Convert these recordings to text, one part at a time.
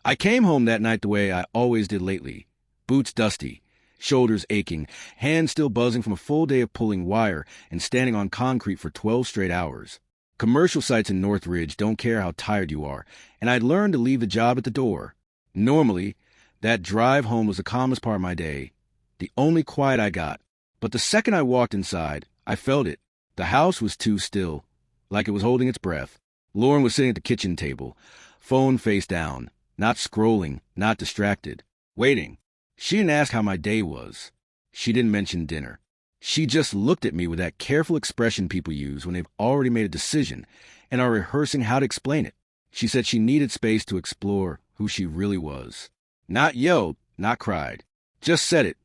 I came home that night the way I always did lately. Boots dusty, shoulders aching, hands still buzzing from a full day of pulling wire and standing on concrete for 12 straight hours. Commercial sites in Northridge don't care how tired you are, and I'd learned to leave the job at the door. Normally, that drive home was the calmest part of my day, the only quiet I got. But the second I walked inside, I felt it. The house was too still, like it was holding its breath. Lauren was sitting at the kitchen table, phone face down, not scrolling, not distracted, waiting. She didn't ask how my day was. She didn't mention dinner. She just looked at me with that careful expression people use when they've already made a decision and are rehearsing how to explain it. She said she needed space to explore who she really was. Not yelled, not cried. Just said it,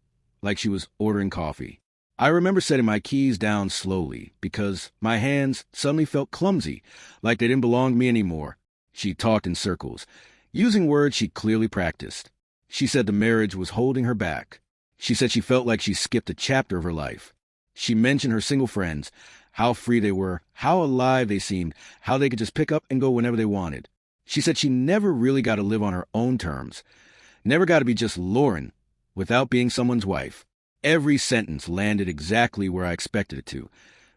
like she was ordering coffee. I remember setting my keys down slowly because my hands suddenly felt clumsy, like they didn't belong to me anymore. She talked in circles, using words she clearly practiced. She said the marriage was holding her back. She said she felt like she skipped a chapter of her life. She mentioned her single friends, how free they were, how alive they seemed, how they could just pick up and go whenever they wanted. She said she never really got to live on her own terms, never got to be just Lauren without being someone's wife. Every sentence landed exactly where I expected it to,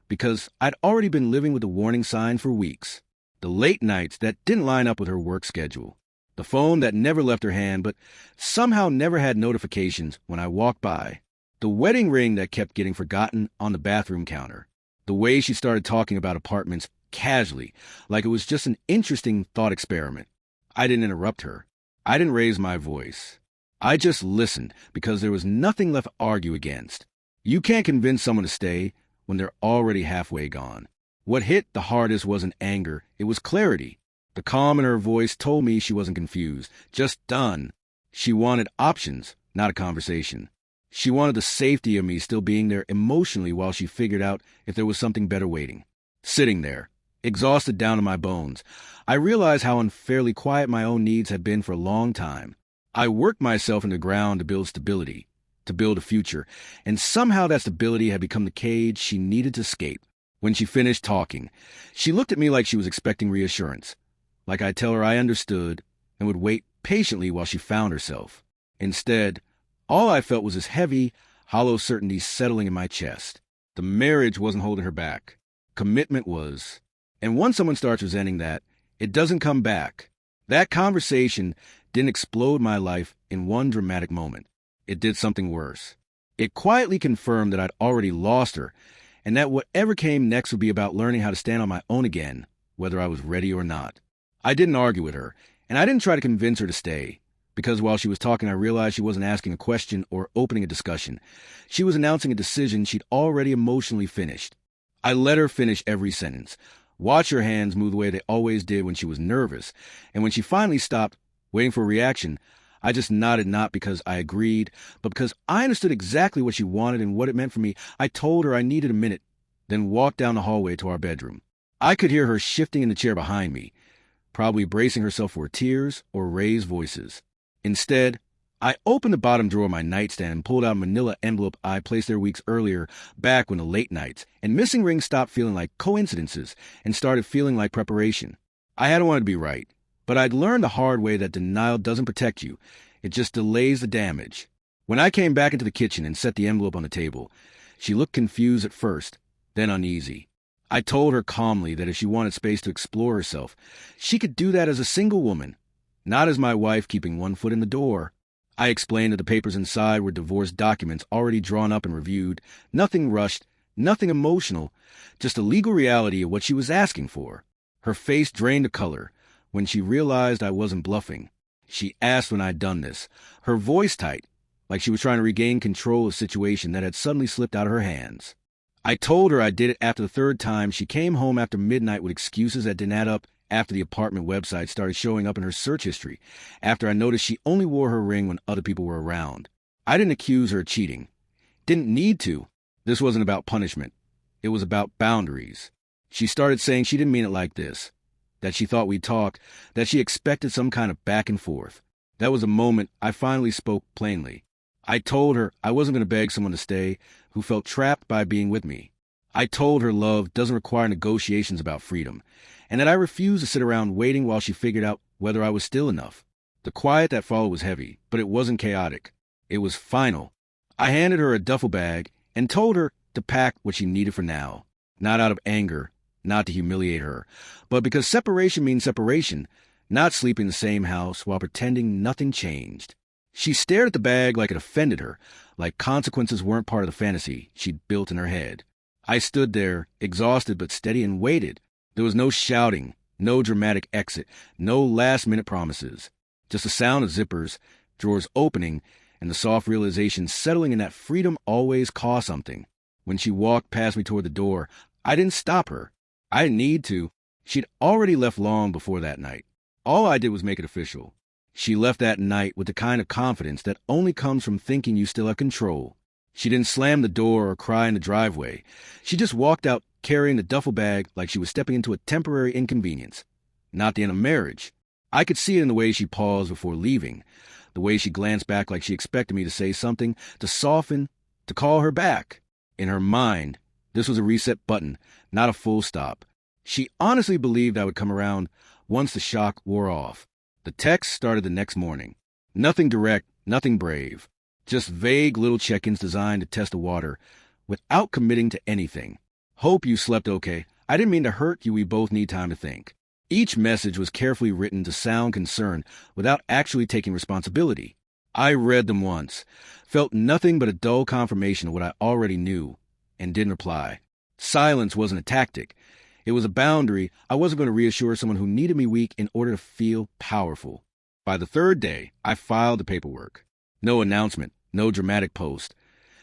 because I'd already been living with the warning sign for weeks. The late nights that didn't line up with her work schedule. The phone that never left her hand but somehow never had notifications when I walked by. The wedding ring that kept getting forgotten on the bathroom counter. The way she started talking about apartments casually, like it was just an interesting thought experiment. I didn't interrupt her. I didn't raise my voice. I just listened because there was nothing left to argue against. You can't convince someone to stay when they're already halfway gone. What hit the hardest wasn't anger, it was clarity. The calm in her voice told me she wasn't confused, just done. She wanted options, not a conversation. She wanted the safety of me still being there emotionally while she figured out if there was something better waiting. Sitting there, exhausted down to my bones, I realized how unfairly quiet my own needs had been for a long time. I worked myself into the ground to build stability, to build a future, and somehow that stability had become the cage she needed to escape. When she finished talking, she looked at me like she was expecting reassurance, like I'd tell her I understood and would wait patiently while she found herself. Instead, all I felt was this heavy, hollow certainty settling in my chest. The marriage wasn't holding her back. Commitment was. And once someone starts resenting that, it doesn't come back. That conversation didn't explode my life in one dramatic moment. It did something worse. It quietly confirmed that I'd already lost her, and that whatever came next would be about learning how to stand on my own again, whether I was ready or not. I didn't argue with her, and I didn't try to convince her to stay, because while she was talking I realized she wasn't asking a question or opening a discussion. She was announcing a decision she'd already emotionally finished. I let her finish every sentence, watch her hands move the way they always did when she was nervous, and when she finally stopped, waiting for a reaction, I just nodded, not because I agreed, but because I understood exactly what she wanted and what it meant for me. I told her I needed a minute, then walked down the hallway to our bedroom. I could hear her shifting in the chair behind me, probably bracing herself for tears or raised voices. Instead, I opened the bottom drawer of my nightstand and pulled out a manila envelope I placed there weeks earlier, back when the late nights and missing rings stopped feeling like coincidences and started feeling like preparation. I hadn't wanted to be right, but I'd learned the hard way that denial doesn't protect you. It just delays the damage. When I came back into the kitchen and set the envelope on the table, she looked confused at first, then uneasy. I told her calmly that if she wanted space to explore herself, she could do that as a single woman, not as my wife keeping one foot in the door. I explained that the papers inside were divorce documents already drawn up and reviewed, nothing rushed, nothing emotional, just a legal reality of what she was asking for. Her face drained the color when she realized I wasn't bluffing. She asked when I'd done this, her voice tight, like she was trying to regain control of a situation that had suddenly slipped out of her hands. I told her I did it after the third time. She came home after midnight with excuses that didn't add up after the apartment website started showing up in her search history, after I noticed she only wore her ring when other people were around. I didn't accuse her of cheating. Didn't need to. This wasn't about punishment. It was about boundaries. She started saying she didn't mean it like this, that she thought we'd talk, that she expected some kind of back and forth. That was a moment I finally spoke plainly. I told her I wasn't going to beg someone to stay who felt trapped by being with me. I told her love doesn't require negotiations about freedom, and that I refused to sit around waiting while she figured out whether I was still enough. The quiet that followed was heavy, but it wasn't chaotic. It was final. I handed her a duffel bag and told her to pack what she needed for now. Not out of anger, not to humiliate her, but because separation means separation, not sleeping in the same house while pretending nothing changed. She stared at the bag like it offended her, like consequences weren't part of the fantasy she'd built in her head. I stood there, exhausted but steady, and waited. There was no shouting, no dramatic exit, no last-minute promises. Just the sound of zippers, drawers opening, and the soft realization settling in that freedom always cost something. When she walked past me toward the door, I didn't stop her. I didn't need to. She'd already left long before that night. All I did was make it official. She left that night with the kind of confidence that only comes from thinking you still have control. She didn't slam the door or cry in the driveway. She just walked out carrying the duffel bag like she was stepping into a temporary inconvenience. Not the end of marriage. I could see it in the way she paused before leaving, the way she glanced back like she expected me to say something, to soften, to call her back. In her mind, this was a reset button, not a full stop. She honestly believed I would come around once the shock wore off. The text started the next morning. Nothing direct, nothing brave. Just vague little check-ins designed to test the water, without committing to anything. Hope you slept okay. I didn't mean to hurt you. We both need time to think. Each message was carefully written to sound concerned without actually taking responsibility. I read them once, felt nothing but a dull confirmation of what I already knew, and didn't reply. Silence wasn't a tactic. It was a boundary. I wasn't going to reassure someone who needed me weak in order to feel powerful. By the third day, I filed the paperwork. No announcement, no dramatic post.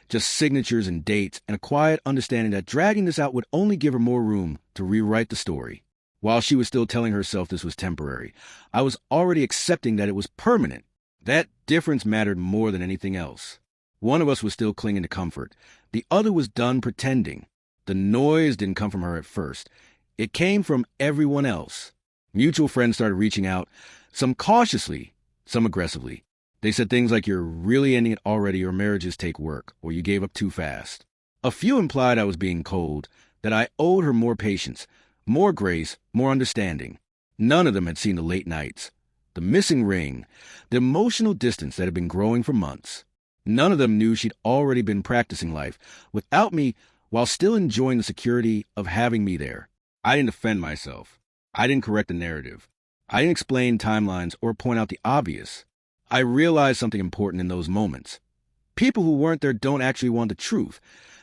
Just signatures and dates and a quiet understanding that dragging this out would only give her more room to rewrite the story. While she was still telling herself this was temporary, I was already accepting that it was permanent. That difference mattered more than anything else. One of us was still clinging to comfort. The other was done pretending. The noise didn't come from her at first. It came from everyone else. Mutual friends started reaching out, some cautiously, some aggressively. They said things like, "You're really ending it already, or marriages take work, or you gave up too fast." A few implied I was being cold, that I owed her more patience, more grace, more understanding. None of them had seen the late nights, the missing ring, the emotional distance that had been growing for months. None of them knew she'd already been practicing life without me while still enjoying the security of having me there. I didn't defend myself. I didn't correct the narrative. I didn't explain timelines or point out the obvious. I realized something important in those moments. People who weren't there don't actually want the truth.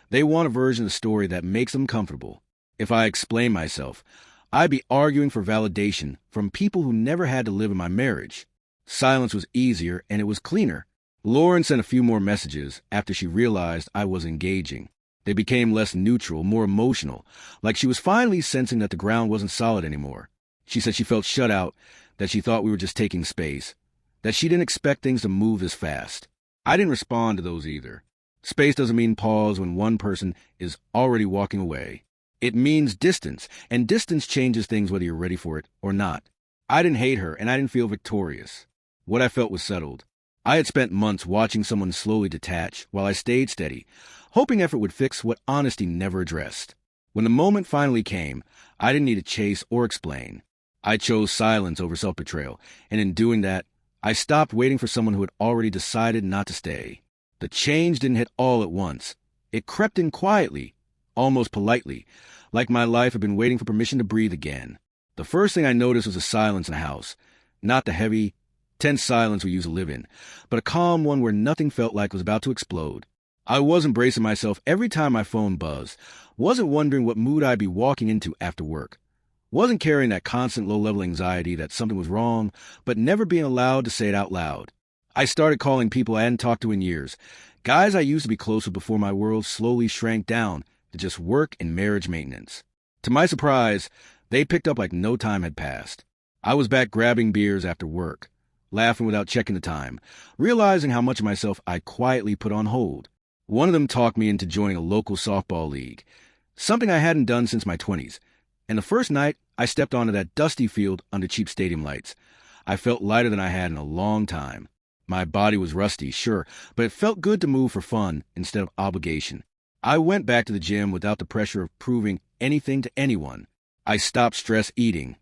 They want a version of the story that makes them comfortable. If I explained myself, I'd be arguing for validation from people who never had to live in my marriage. Silence was easier and it was cleaner. Lauren sent a few more messages after she realized I was engaging. They became less neutral, more emotional, like she was finally sensing that the ground wasn't solid anymore. She said she felt shut out, that she thought we were just taking space, that she didn't expect things to move this fast. I didn't respond to those either. Space doesn't mean pause when one person is already walking away. It means distance, and distance changes things whether you're ready for it or not. I didn't hate her, and I didn't feel victorious. What I felt was settled. I had spent months watching someone slowly detach while I stayed steady, hoping effort would fix what honesty never addressed. When the moment finally came, I didn't need to chase or explain. I chose silence over self-betrayal, and in doing that, I stopped waiting for someone who had already decided not to stay. The change didn't hit all at once. It crept in quietly, almost politely, like my life had been waiting for permission to breathe again. The first thing I noticed was a silence in the house. Not the heavy, tense silence we used to live in, but a calm one where nothing felt like it was about to explode. I wasn't bracing myself every time my phone buzzed, wasn't wondering what mood I'd be walking into after work, wasn't carrying that constant low-level anxiety that something was wrong, but never being allowed to say it out loud. I started calling people I hadn't talked to in years, guys I used to be close with before my world slowly shrank down to just work and marriage maintenance. To my surprise, they picked up like no time had passed. I was back grabbing beers after work, laughing without checking the time, realizing how much of myself I quietly put on hold. One of them talked me into joining a local softball league, something I hadn't done since my 20s. And the first night, I stepped onto that dusty field under cheap stadium lights. I felt lighter than I had in a long time. My body was rusty, sure, but it felt good to move for fun instead of obligation. I went back to the gym without the pressure of proving anything to anyone. I stopped stress eating,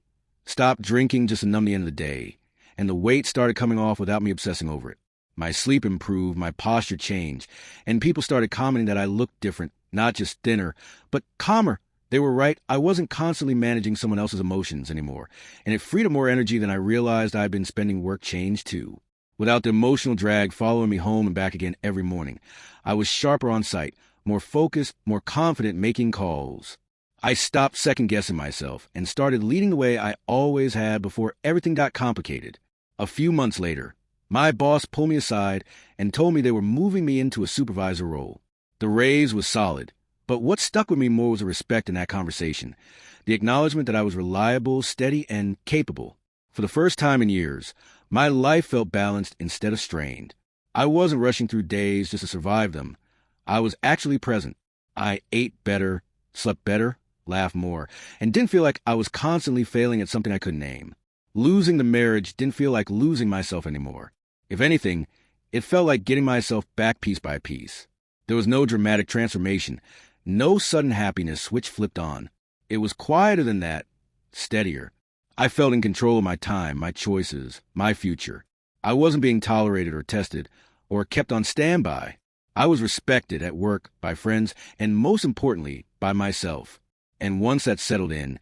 stopped drinking just to numb the end of the day, and the weight started coming off without me obsessing over it. My sleep improved, my posture changed, and people started commenting that I looked different, not just thinner, but calmer. They were right. I wasn't constantly managing someone else's emotions anymore, and it freed up more energy than I realized I had been spending. Work changed too. Without the emotional drag following me home and back again every morning, I was sharper on sight, more focused, more confident making calls. I stopped second-guessing myself and started leading the way I always had before everything got complicated. A few months later, my boss pulled me aside and told me they were moving me into a supervisor role. The raise was solid, but what stuck with me more was the respect in that conversation, the acknowledgement that I was reliable, steady, and capable. For the first time in years, my life felt balanced instead of strained. I wasn't rushing through days just to survive them. I was actually present. I ate better, slept better, laughed more, and didn't feel like I was constantly failing at something I couldn't name. Losing the marriage didn't feel like losing myself anymore. If anything, it felt like getting myself back piece by piece. There was no dramatic transformation, no sudden happiness switch flipped on. It was quieter than that, steadier. I felt in control of my time, my choices, my future. I wasn't being tolerated or tested or kept on standby. I was respected at work, by friends, and most importantly, by myself. And once that settled in,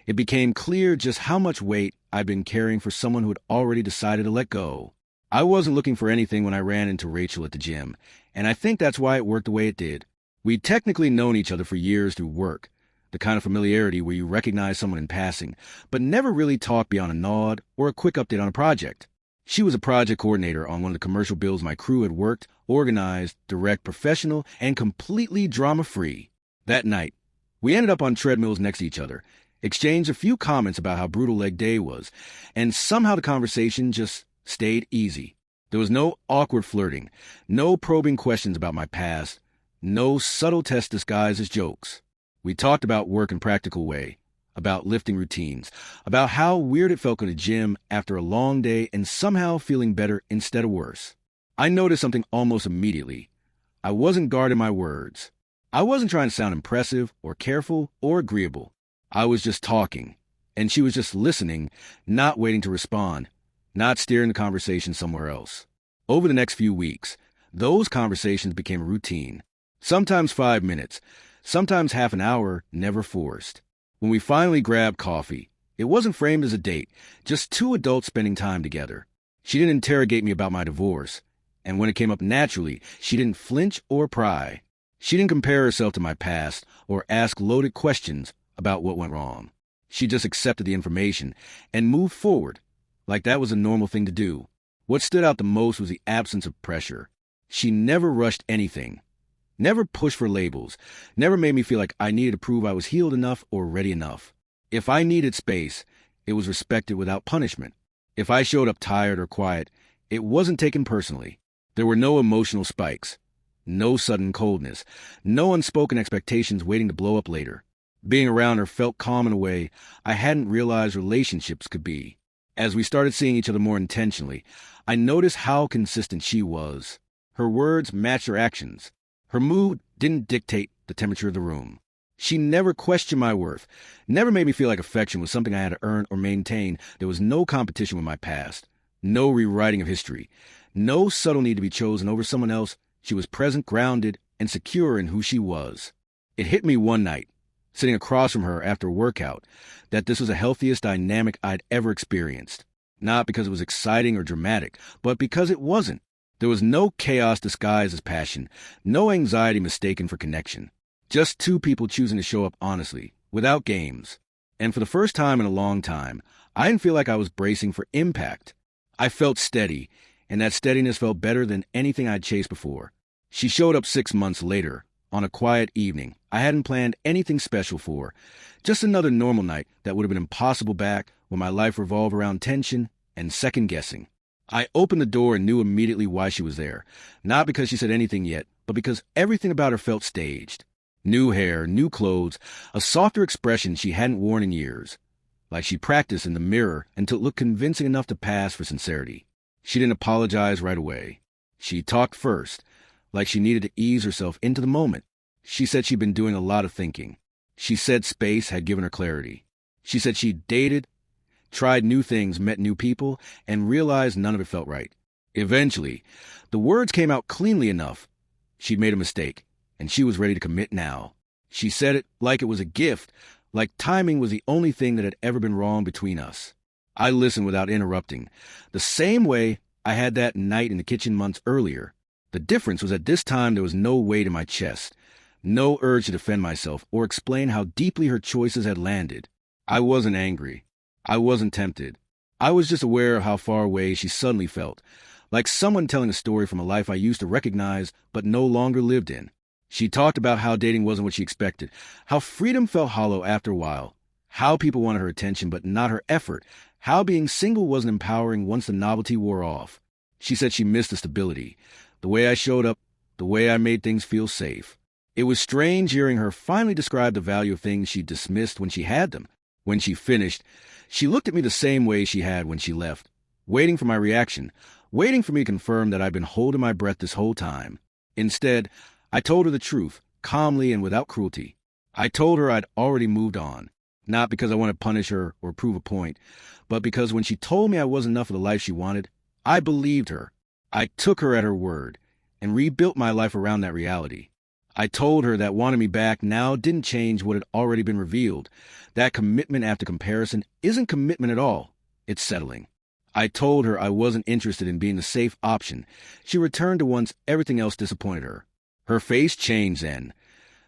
it became clear just how much weight I'd been carrying for someone who had already decided to let go. I wasn't looking for anything when I ran into Rachel at the gym, and I think that's why it worked the way it did. We'd technically known each other for years through work, the kind of familiarity where you recognize someone in passing, but never really talk beyond a nod or a quick update on a project. She was a project coordinator on one of the commercial bills my crew had worked, organized, direct, professional, and completely drama-free. That night, we ended up on treadmills next to each other, exchanged a few comments about how brutal leg day was, and somehow the conversation just stayed easy. There was no awkward flirting, no probing questions about my past, no subtle tests disguised as jokes. We talked about work in a practical way, about lifting routines, about how weird it felt going to the gym after a long day and somehow feeling better instead of worse. I noticed something almost immediately. I wasn't guarding my words. I wasn't trying to sound impressive or careful or agreeable. I was just talking, and she was just listening, not waiting to respond, not steering the conversation somewhere else. Over the next few weeks, those conversations became routine. Sometimes 5 minutes, sometimes half an hour, never forced. When we finally grabbed coffee, it wasn't framed as a date, just two adults spending time together. She didn't interrogate me about my divorce, and when it came up naturally, she didn't flinch or pry. She didn't compare herself to my past or ask loaded questions about what went wrong. She just accepted the information and moved forward, like that was a normal thing to do. What stood out the most was the absence of pressure. She never rushed anything, never pushed for labels, never made me feel like I needed to prove I was healed enough or ready enough. If I needed space, it was respected without punishment. If I showed up tired or quiet, it wasn't taken personally. There were no emotional spikes, no sudden coldness, no unspoken expectations waiting to blow up later. Being around her felt calm in a way I hadn't realized relationships could be. As we started seeing each other more intentionally, I noticed how consistent she was. Her words matched her actions. Her mood didn't dictate the temperature of the room. She never questioned my worth, never made me feel like affection was something I had to earn or maintain. There was no competition with my past, no rewriting of history, no subtle need to be chosen over someone else. She was present, grounded, and secure in who she was. It hit me one night, sitting across from her after a workout, that this was the healthiest dynamic I'd ever experienced. Not because it was exciting or dramatic, but because it wasn't. There was no chaos disguised as passion, no anxiety mistaken for connection. Just two people choosing to show up honestly, without games. And for the first time in a long time, I didn't feel like I was bracing for impact. I felt steady, and that steadiness felt better than anything I'd chased before. She showed up 6 months later, on a quiet evening I hadn't planned anything special for. Just another normal night that would have been impossible back when my life revolved around tension and second-guessing. I opened the door and knew immediately why she was there. Not because she said anything yet, but because everything about her felt staged. New hair, new clothes, a softer expression she hadn't worn in years. Like she practiced in the mirror until it looked convincing enough to pass for sincerity. She didn't apologize right away. She talked first, like she needed to ease herself into the moment. She said she'd been doing a lot of thinking. She said space had given her clarity. She said she'd dated, tried new things, met new people, and realized none of it felt right. Eventually, the words came out cleanly enough. She'd made a mistake, and she was ready to commit now. She said it like it was a gift, like timing was the only thing that had ever been wrong between us. I listened without interrupting, the same way I had that night in the kitchen months earlier. The difference was that this time there was no weight in my chest, no urge to defend myself or explain how deeply her choices had landed. I wasn't angry. I wasn't tempted. I was just aware of how far away she suddenly felt, like someone telling a story from a life I used to recognize but no longer lived in. She talked about how dating wasn't what she expected, how freedom felt hollow after a while, how people wanted her attention but not her effort, how being single wasn't empowering once the novelty wore off. She said she missed the stability, the way I showed up, the way I made things feel safe. It was strange hearing her finally describe the value of things she dismissed when she had them. When she finished, she looked at me the same way she had when she left, waiting for my reaction, waiting for me to confirm that I'd been holding my breath this whole time. Instead, I told her the truth, calmly and without cruelty. I told her I'd already moved on, not because I wanted to punish her or prove a point, but because when she told me I wasn't enough of the life she wanted, I believed her. I took her at her word and rebuilt my life around that reality. I told her that wanting me back now didn't change what had already been revealed, that commitment after comparison isn't commitment at all, it's settling. I told her I wasn't interested in being the safe option. She returned to once everything else disappointed her. Her face changed then,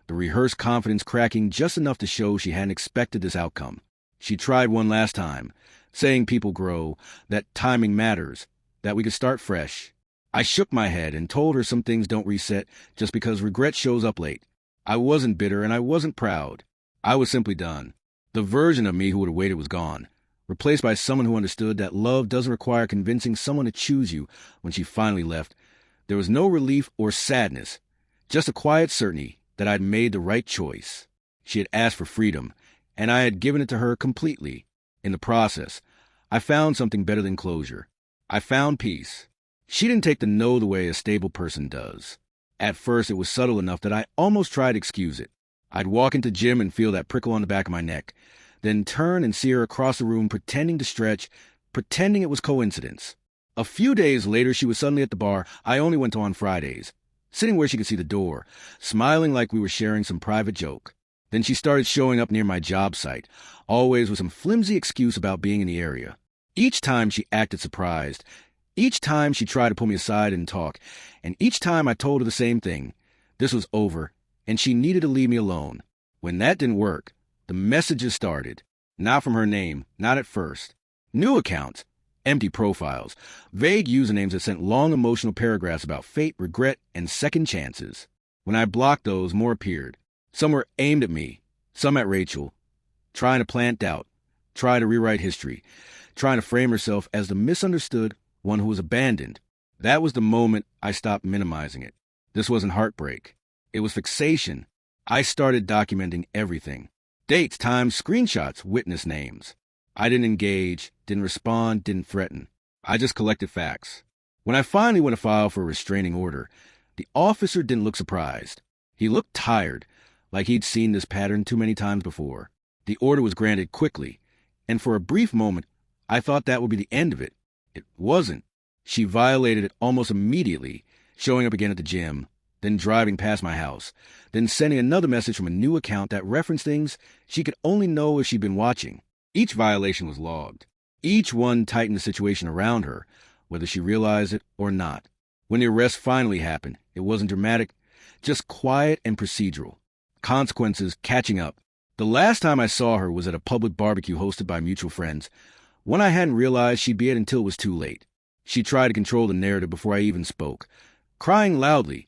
the rehearsed confidence cracking just enough to show she hadn't expected this outcome. She tried one last time, saying people grow, that timing matters, that we could start fresh. I shook my head and told her some things don't reset just because regret shows up late. I wasn't bitter and I wasn't proud. I was simply done. The version of me who would have waited was gone, replaced by someone who understood that love doesn't require convincing someone to choose you. When she finally left, there was no relief or sadness, just a quiet certainty that I'd made the right choice. She had asked for freedom, and I had given it to her completely. In the process, I found something better than closure. I found peace. She didn't take the no the way a stable person does. At first, it was subtle enough that I almost tried to excuse it. I'd walk into gym and feel that prickle on the back of my neck, then turn and see her across the room pretending to stretch, pretending it was coincidence. A few days later, she was suddenly at the bar I only went to on Fridays, sitting where she could see the door, smiling like we were sharing some private joke. Then she started showing up near my job site, always with some flimsy excuse about being in the area. Each time she acted surprised. Each time she tried to pull me aside and talk, and each time I told her the same thing. This was over, and she needed to leave me alone. When that didn't work, the messages started. Not from her name, not at first. New accounts, empty profiles, vague usernames that sent long emotional paragraphs about fate, regret, and second chances. When I blocked those, more appeared. Some were aimed at me, some at Rachel, trying to plant doubt, trying to rewrite history, trying to frame herself as the misunderstood one who was abandoned. That was the moment I stopped minimizing it. This wasn't heartbreak. It was fixation. I started documenting everything. Dates, times, screenshots, witness names. I didn't engage, didn't respond, didn't threaten. I just collected facts. When I finally went to file for a restraining order, the officer didn't look surprised. He looked tired, like he'd seen this pattern too many times before. The order was granted quickly, and for a brief moment, I thought that would be the end of it. It wasn't. She violated it almost immediately, showing up again at the gym, then driving past my house, then sending another message from a new account that referenced things she could only know if she'd been watching. Each violation was logged. Each one tightened the situation around her, whether she realized it or not. When the arrest finally happened, it wasn't dramatic, just quiet and procedural. Consequences catching up. The last time I saw her was at a public barbecue hosted by mutual friends, one I hadn't realized she'd be at until it was too late. She tried to control the narrative before I even spoke, crying loudly,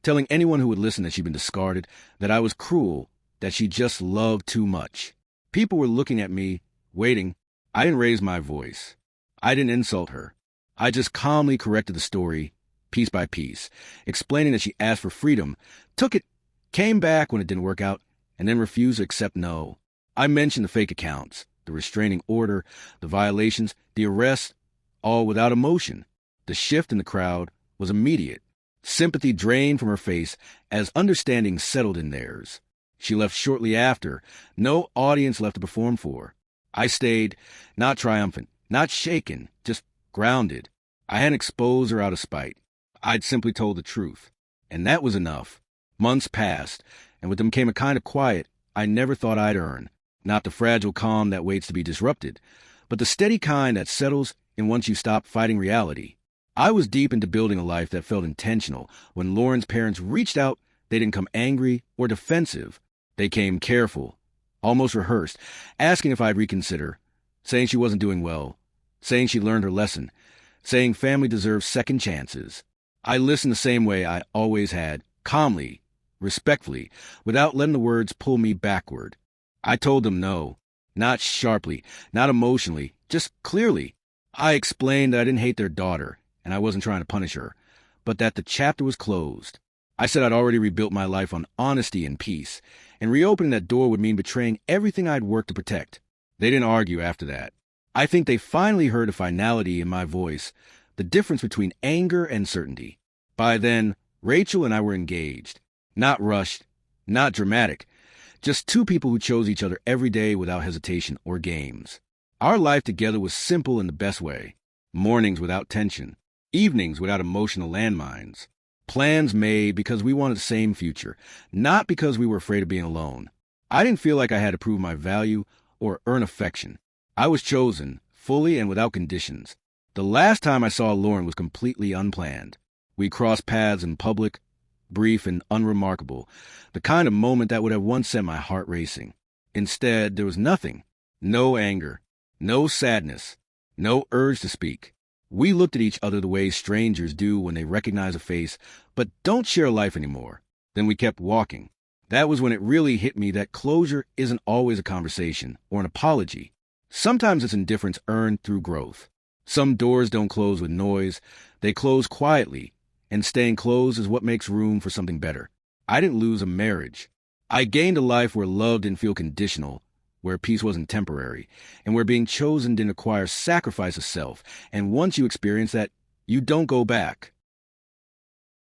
telling anyone who would listen that she'd been discarded, that I was cruel, that she just loved too much. People were looking at me, waiting. I didn't raise my voice. I didn't insult her. I just calmly corrected the story, piece by piece, explaining that she asked for freedom, took it, came back when it didn't work out, and then refused to accept no. I mentioned the fake accounts, the restraining order, the violations, the arrest, all without emotion. The shift in the crowd was immediate. Sympathy drained from her face as understanding settled in theirs. She left shortly after, no audience left to perform for. I stayed, not triumphant, not shaken, just grounded. I hadn't exposed her out of spite. I'd simply told the truth. And that was enough. Months passed, and with them came a kind of quiet I never thought I'd earn. Not the fragile calm that waits to be disrupted, but the steady kind that settles in once you stop fighting reality. I was deep into building a life that felt intentional. When Lauren's parents reached out, they didn't come angry or defensive. They came careful, almost rehearsed, asking if I'd reconsider, saying she wasn't doing well, saying she learned her lesson, saying family deserves second chances. I listened the same way I always had, calmly, respectfully, without letting the words pull me backward. I told them no, not sharply, not emotionally, just clearly. I explained that I didn't hate their daughter, and I wasn't trying to punish her, but that the chapter was closed. I said I'd already rebuilt my life on honesty and peace, and reopening that door would mean betraying everything I'd worked to protect. They didn't argue after that. I think they finally heard a finality in my voice, the difference between anger and certainty. By then, Rachel and I were engaged. Not rushed, not dramatic, just two people who chose each other every day without hesitation or games. Our life together was simple in the best way. Mornings without tension, evenings without emotional landmines. Plans made because we wanted the same future, not because we were afraid of being alone. I didn't feel like I had to prove my value or earn affection. I was chosen, fully and without conditions. The last time I saw Lauren was completely unplanned. We crossed paths in public, brief and unremarkable, the kind of moment that would have once sent my heart racing. Instead, there was nothing. No anger, no sadness, no urge to speak. We looked at each other the way strangers do when they recognize a face, but don't share life anymore. Then we kept walking. That was when it really hit me that closure isn't always a conversation or an apology. Sometimes it's indifference earned through growth. Some doors don't close with noise. They close quietly, and staying closed is what makes room for something better. I didn't lose a marriage. I gained a life where love didn't feel conditional, where peace wasn't temporary, and where being chosen didn't require sacrifice of self. And once you experience that, you don't go back.